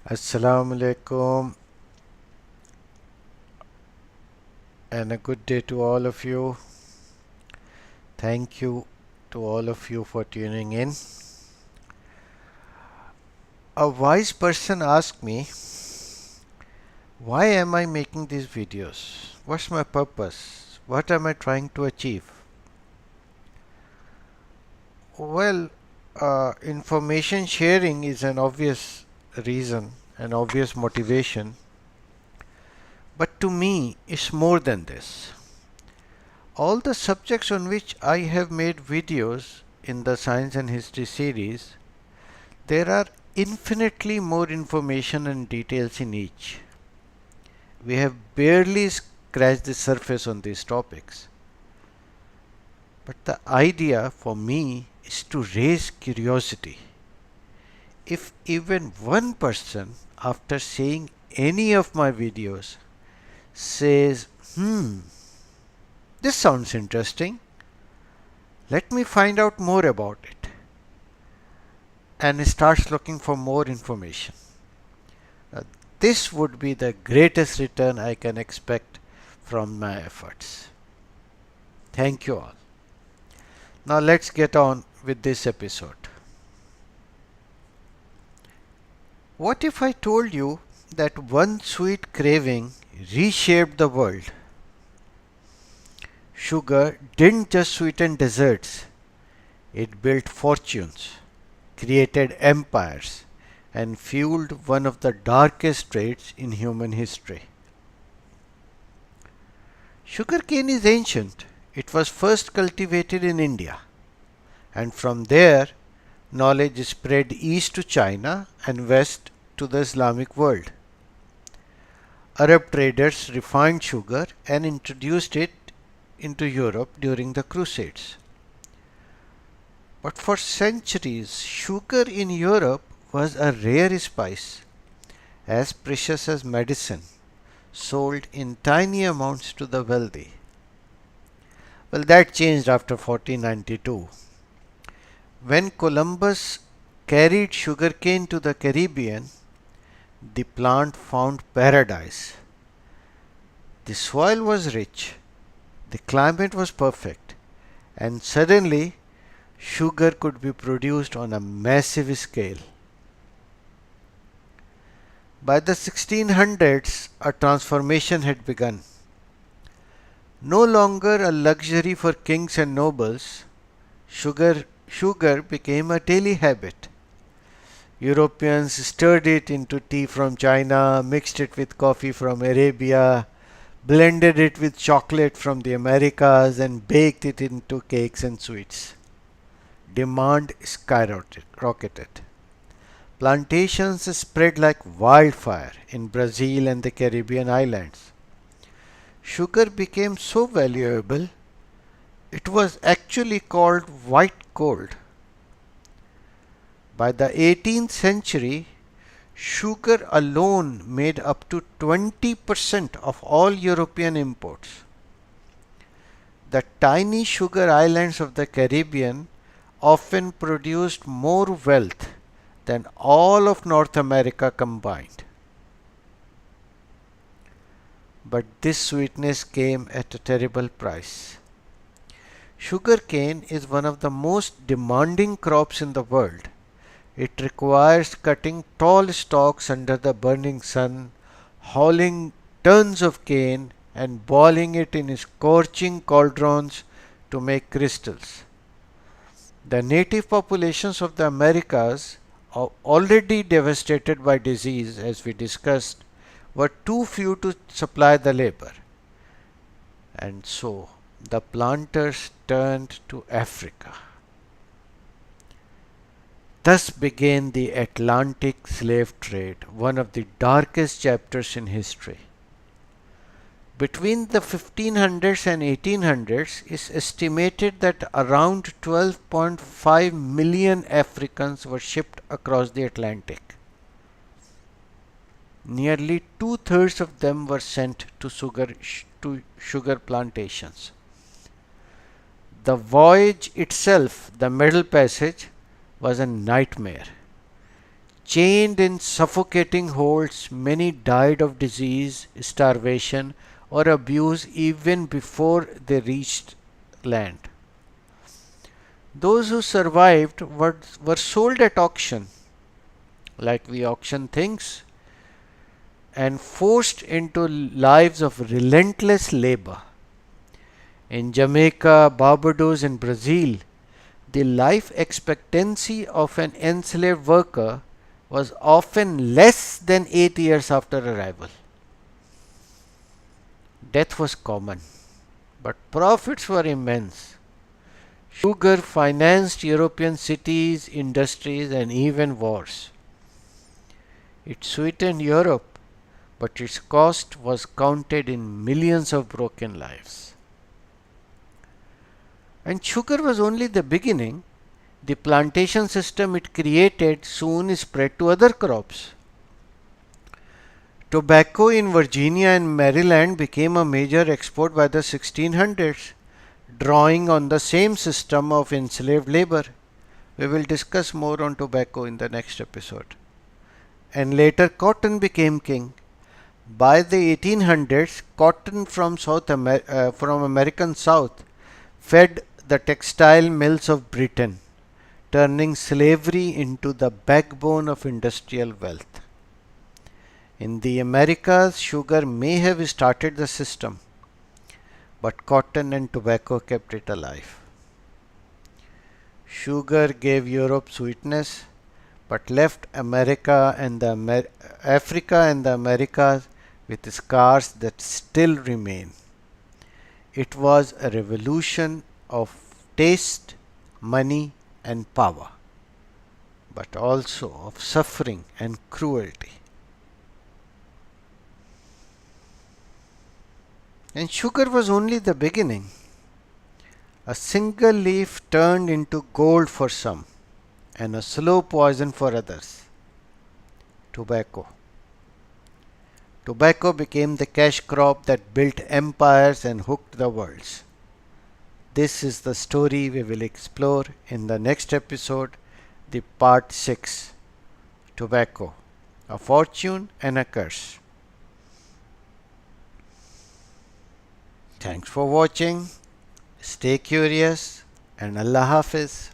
Assalamu alaikum and a good day to all of you. Thank you to all of you for tuning in. A wise person asked me, why am I making these videos? What's my purpose? What am I trying to achieve? Well, information sharing is an obvious reason, an obvious motivation, but to me, it's more than this. All the subjects on which I have made videos in the Science and History series, there are infinitely more information and details in each. We have barely scratched the surface on these topics. But the idea for me is to raise curiosity. If even one person, after seeing any of my videos, says, this sounds interesting, let me find out more about it, and starts looking for more information. This would be the greatest return I can expect from my efforts. Thank you all. Now let's get on with this episode. What if I told you that one sweet craving reshaped the world? Sugar didn't just sweeten desserts, it built fortunes, created empires, and fueled one of the darkest traits in human history. Sugarcane is ancient. It was first cultivated in India, and from there, knowledge spread east to China and west to the Islamic world. Arab traders refined sugar and introduced it into Europe during the Crusades. But for centuries, sugar in Europe was a rare spice, as precious as medicine, sold in tiny amounts to the wealthy. Well, that changed after 1492. When Columbus carried sugarcane to the Caribbean, the plant found paradise. The soil was rich, the climate was perfect, and suddenly sugar could be produced on a massive scale. By the 1600s, a transformation had begun. No longer a luxury for kings and nobles, sugar became a daily habit. Europeans stirred it into tea from China, mixed it with coffee from Arabia, blended it with chocolate from the Americas, and baked it into cakes and sweets. Demand skyrocketed. Plantations spread like wildfire in Brazil and the Caribbean islands. Sugar became so valuable, it was actually called white gold. By the 18th century, sugar alone made up to 20% of all European imports. The tiny sugar islands of the Caribbean often produced more wealth than all of North America combined. But this sweetness came at a terrible price. Sugarcane is one of the most demanding crops in the world. It requires cutting tall stalks under the burning sun, hauling tons of cane, and boiling it in scorching cauldrons to make crystals. The native populations of the Americas, already devastated by disease, as we discussed, were too few to supply the labor. And so the planters turned to Africa. Thus began the Atlantic slave trade, one of the darkest chapters in history. Between the 1500s and 1800s, it is estimated that around 12.5 million Africans were shipped across the Atlantic. Nearly two-thirds of them were sent to sugar plantations. The voyage itself, the Middle Passage, was a nightmare. Chained in suffocating holds, many died of disease, starvation, or abuse even before they reached land. Those who survived were sold at auction, like we auction things, and forced into lives of relentless labor. In Jamaica, Barbados, and Brazil, the life expectancy of an enslaved worker was often less than 8 years after arrival. Death was common, but profits were immense. Sugar financed European cities, industries, and even wars. It sweetened Europe, but its cost was counted in millions of broken lives. And sugar was only the beginning. The plantation system it created soon spread to other crops. Tobacco in Virginia and Maryland became a major export by the 1600s, drawing on the same system of enslaved labor. We will discuss more on tobacco in the next episode. And later cotton became king. By the 1800s, cotton from from American South fed the textile mills of Britain, turning slavery into the backbone of industrial wealth. In the Americas, sugar may have started the system, but cotton and tobacco kept it alive. Sugar gave Europe sweetness, but left Africa and the Americas with scars that still remain. It was a revolution of taste, money, and power, but also of suffering and cruelty. And sugar was only the beginning. A single leaf turned into gold for some, and a slow poison for others. Tobacco. Tobacco became the cash crop that built empires and hooked the worlds. This is the story we will explore in the next episode, the part 6, Tobacco, a fortune and a curse. Thanks for watching. Stay curious and Allah Hafiz.